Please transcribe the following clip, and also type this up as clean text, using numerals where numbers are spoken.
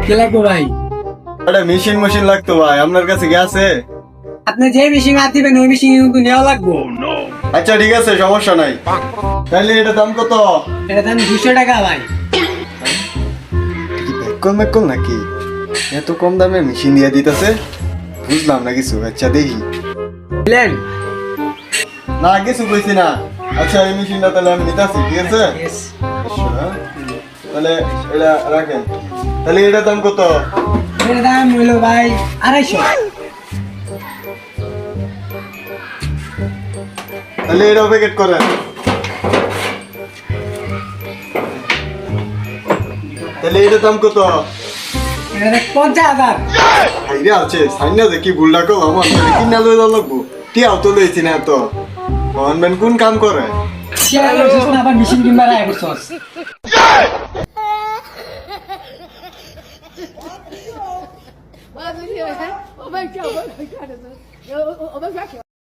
কে লাগবো ভাই? একটা মেশিন লাগতো ভাই, আপনার কাছে কি আছে? আপনি যে মেশিন আর দিবেন ওই মেশিন কিন্তু নেওয়া লাগবো। আচ্ছা ঠিক আছে, সমস্যা নাই। তাহলে এটা দাম কত? এটা দাম 200 টাকা ভাই। কম নাকি? এত কম দামে মেশিন দিয়ে দিতেছে, বুঝলাম না কিছু। আচ্ছা দেখি। বুঝলেন? না কিছু বুঝছি না। আচ্ছা এই মেশিনটা তাহলে আমি নিতেছি, ঠিক আছে? Yes. আচ্ছা, তাহলে এটা রাখেন। তাহলে এটার দাম কত? এটার দাম হইলো ভাই 250। তাহলে এটা প্যাকেট করেন। তাহলে এটার দাম কত? এটা দেখ 50,000। আইডিয়া আছে, সাইনা যে কি ভুলটা করলাম, আমার কিনা লই লাগবো। কি আউতো লইছি না তো। গভর্নমেন্ট কোন কাম করে? শেয়ার করছিস না আবার মেশিন কিনবা রায় করছস। Oh my god, oh my god.